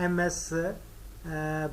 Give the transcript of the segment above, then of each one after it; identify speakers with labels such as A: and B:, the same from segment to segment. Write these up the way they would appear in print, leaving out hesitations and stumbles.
A: MS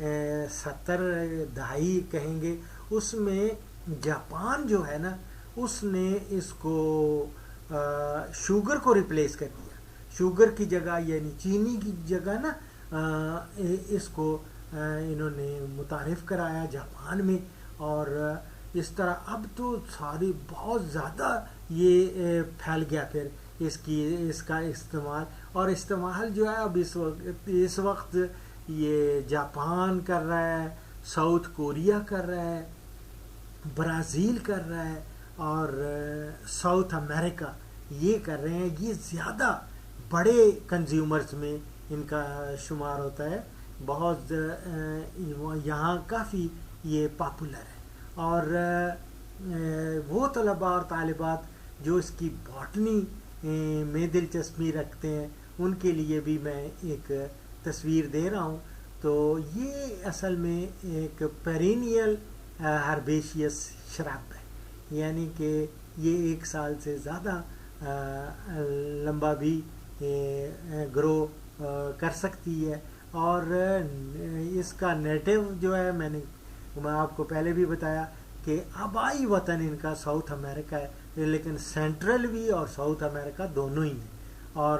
A: 70 دہائی کہیں گے، اس میں جاپان جو ہے نا اس نے اس کو شوگر کو ریپلیس کر دیا، شوگر کی جگہ یعنی چینی کی جگہ نا اس کو انہوں نے متعارف کرایا جاپان میں، اور اس طرح اب تو ساری بہت زیادہ یہ پھیل گیا پھر اس کا استعمال، اور استعمال جو ہے اب اس وقت یہ جاپان کر رہا ہے، ساؤتھ کوریا کر رہا ہے، برازیل کر رہا ہے، اور ساؤتھ امریکہ یہ کر رہے ہیں۔ یہ زیادہ بڑے کنزیومرز میں ان کا شمار ہوتا ہے، بہت یہاں کافی یہ پاپولر ہے۔ اور وہ طلباء اور طالبات جو اس کی باٹنی میں دلچسپی رکھتے ہیں ان کے لیے بھی میں ایک تصویر دے رہا ہوں۔ تو یہ اصل میں ایک پیرینیل ہربیشیس شراب ہے، یعنی کہ یہ 1 سال سے زیادہ لمبا بھی گرو کر سکتی ہے، اور اس کا نیٹو جو ہے میں آپ کو پہلے بھی بتایا کہ آبائی وطن ان کا ساؤتھ امریکہ ہے، لیکن سینٹرل بھی اور ساؤتھ امریکہ دونوں ہی ہیں۔ اور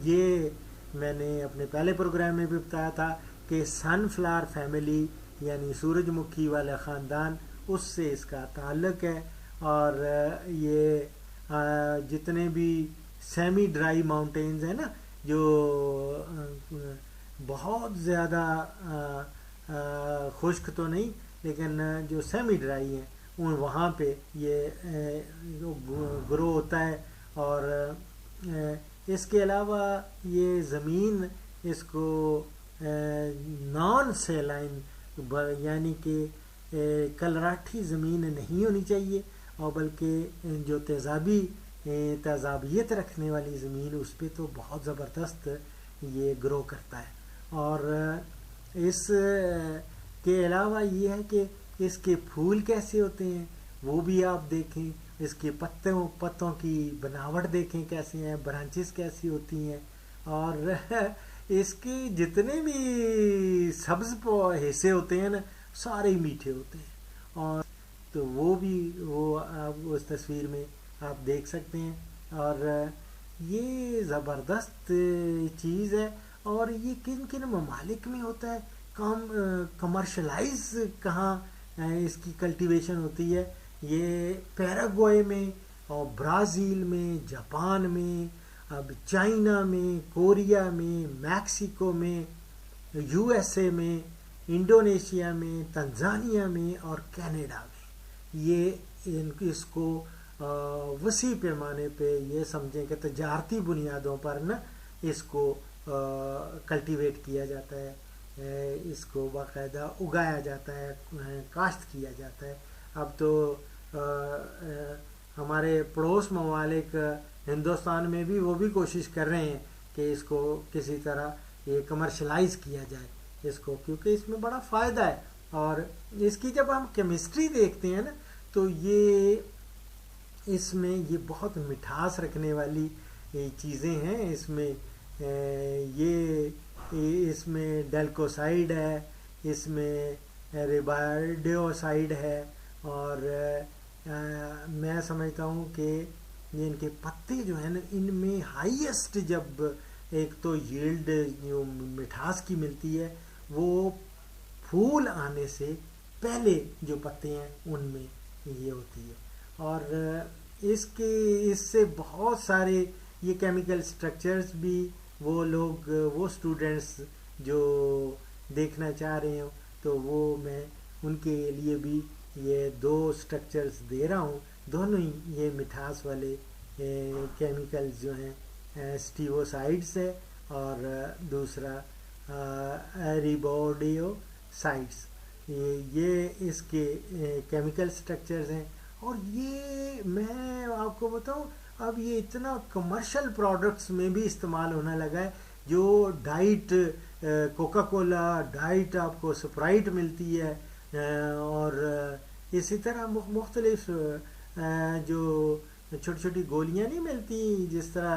A: یہ میں نے اپنے پہلے پروگرام میں بھی بتایا تھا کہ سن فلاور فیملی یعنی سورج مکھی والے خاندان، اس سے اس کا تعلق ہے، اور یہ جتنے بھی سیمی ڈرائی ماؤنٹینز ہیں نا، جو بہت زیادہ خشک تو نہیں لیکن جو سیمی ڈرائی ہیں وہاں پہ یہ گرو ہوتا ہے۔ اور اس کے علاوہ یہ زمین اس کو نان سیلائن یعنی کہ کلراٹھی زمین نہیں ہونی چاہیے، اور بلکہ جو تیزابیت رکھنے والی زمین اس پہ تو بہت زبردست یہ گرو کرتا ہے۔ اور اس کے علاوہ یہ ہے کہ اس کے پھول کیسے ہوتے ہیں وہ بھی آپ دیکھیں، اس کے پتوں کی بناوٹ دیکھیں کیسے ہیں، برانچز کیسی ہوتی ہیں، اور اس کے جتنے بھی سبز حصے ہوتے ہیں نا سارے میٹھے ہوتے ہیں، اور تو وہ بھی آپ اس تصویر میں آپ دیکھ سکتے ہیں۔ اور یہ زبردست چیز ہے، اور یہ کن کن ممالک میں ہوتا ہے، کمرشلائز کہاں اس کی کلٹیویشن ہوتی ہے، یہ پیراگوئے میں اور برازیل میں، جاپان میں، اب چائنا میں، کوریا میں، میکسیکو میں، یو ایس اے میں، انڈونیشیا میں، تنزانیہ میں اور کینیڈا میں، یہ اس کو وسیع پیمانے پہ یہ سمجھیں کہ تجارتی بنیادوں پر نا اس کو کلٹیویٹ کیا جاتا ہے، اس کو باقاعدہ اگایا جاتا ہے، کاشت کیا جاتا ہے۔ اب تو ہمارے پڑوس ممالک ہندوستان میں بھی وہ بھی کوشش کر رہے ہیں کہ اس کو کسی طرح یہ کمرشلائز کیا جائے اس کو، کیونکہ اس میں بڑا فائدہ ہے۔ اور اس کی جب ہم کیمسٹری دیکھتے ہیں نا تو یہ اس میں یہ بہت مٹھاس رکھنے والی چیزیں ہیں، اس میں اس میں ڈیلکوسائڈ ہے، اس میں ریبارڈیوسائڈ ہے، اور میں سمجھتا ہوں کہ ان کے پتے جو ہیں نا ان میں ہائیسٹ جب ایک تو ییلڈ جو مٹھاس کی ملتی ہے وہ پھول آنے سے پہلے جو پتے ہیں ان میں یہ ہوتی ہے۔ اور اس سے بہت سارے یہ کیمیکل سٹرکچرز بھی وہ لوگ وہ اسٹوڈنٹس جو دیکھنا چاہ رہے ہوں تو وہ میں ان کے لیے بھی یہ 2 سٹرکچرز دے رہا ہوں، دونوں ہی یہ مٹھاس والے کیمیکلز جو ہیں اسٹیووسائڈس ہے اور دوسرا ریبارڈیوسائڈس، یہ اس کے کیمیکل سٹرکچرز ہیں۔ اور یہ میں آپ کو بتاؤں اب یہ اتنا کمرشل پروڈکٹس میں بھی استعمال ہونے لگا ہے، جو ڈائٹ کوکا کولا ڈائٹ آپ کو سپرائٹ ملتی ہے، اور اسی طرح مختلف جو چھوٹی چھوٹی گولیاں نہیں ملتی جس طرح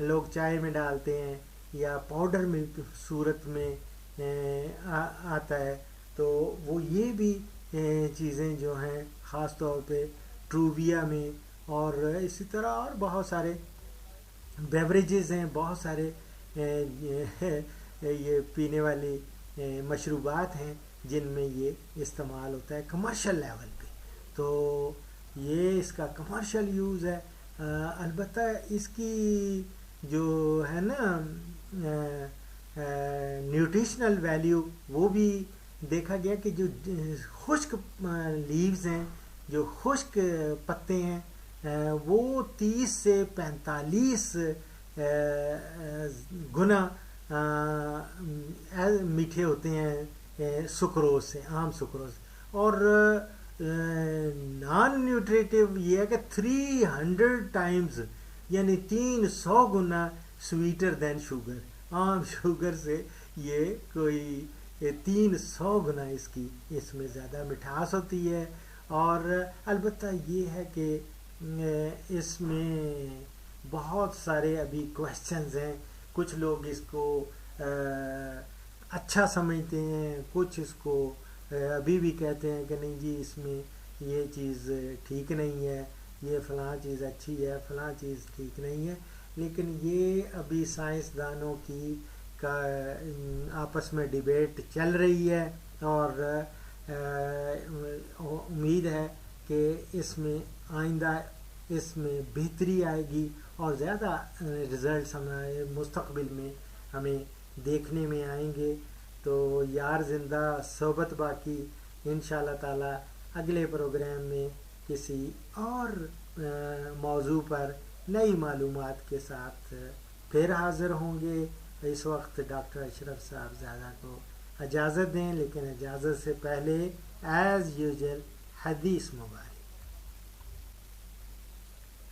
A: لوگ چائے میں ڈالتے ہیں یا پاؤڈر میں صورت میں آتا ہے، تو وہ یہ بھی چیزیں جو ہیں خاص طور پہ ٹروویا میں، اور اسی طرح اور بہت سارے بیوریجز ہیں، بہت سارے یہ پینے والی مشروبات ہیں جن میں یہ استعمال ہوتا ہے کمرشل لیول پہ، تو یہ اس کا کمرشل یوز ہے۔ البتہ اس کی جو ہے نا نیوٹریشنل ویلیو، وہ بھی دیکھا گیا کہ جو خشک لیوز ہیں، جو خشک پتے ہیں، وہ 30 سے 45 گنا میٹھے ہوتے ہیں سکروز سے، عام سکروز، اور نان نیوٹریٹو یہ ہے کہ 300 ٹائمز، یعنی 300 گنا سویٹر دین شوگر، عام شوگر سے یہ کوئی 300 گنا اس میں زیادہ مٹھاس ہوتی ہے۔ اور البتہ یہ ہے کہ اس میں بہت سارے ابھی کویشچنز ہیں، کچھ لوگ اس کو اچھا سمجھتے ہیں، کچھ اس کو ابھی بھی کہتے ہیں کہ نہیں جی اس میں یہ چیز ٹھیک نہیں ہے، یہ فلاں چیز اچھی ہے، فلاں چیز ٹھیک نہیں ہے، لیکن یہ ابھی سائنسدانوں کی کا آپس میں ڈیبیٹ چل رہی ہے، اور امید ہے کہ اس میں آئندہ اس میں بہتری آئے گی اور زیادہ رزلٹس ہمارے مستقبل میں ہمیں دیکھنے میں آئیں گے۔ تو یار زندہ صحبت باقی، انشاءاللہ تعالی اگلے پروگرام میں کسی اور موضوع پر نئی معلومات کے ساتھ پھر حاضر ہوں گے۔ اس وقت ڈاکٹر اشرف صاحب زادہ کو اجازت دیں، لیکن اجازت سے پہلے ایز یوزل حدیث مبارک۔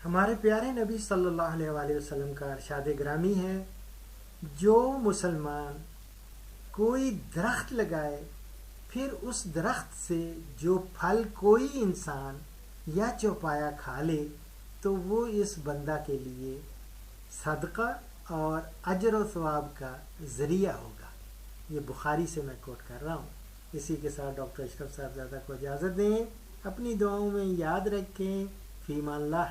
A: ہمارے پیارے نبی صلی اللہ علیہ وآلہ وسلم کا ارشاد گرامی ہے، جو مسلمان کوئی درخت لگائے، پھر اس درخت سے جو پھل کوئی انسان یا چوپایا کھا لے، تو وہ اس بندہ کے لیے صدقہ اور اجر و ثواب کا ذریعہ ہوگا۔ یہ بخاری سے میں کوٹ کر رہا ہوں۔ اسی کے ساتھ ڈاکٹر اشرف صاحب زادہ کو اجازت دیں، اپنی دعاؤں میں یاد رکھیں، فی امان اللہ۔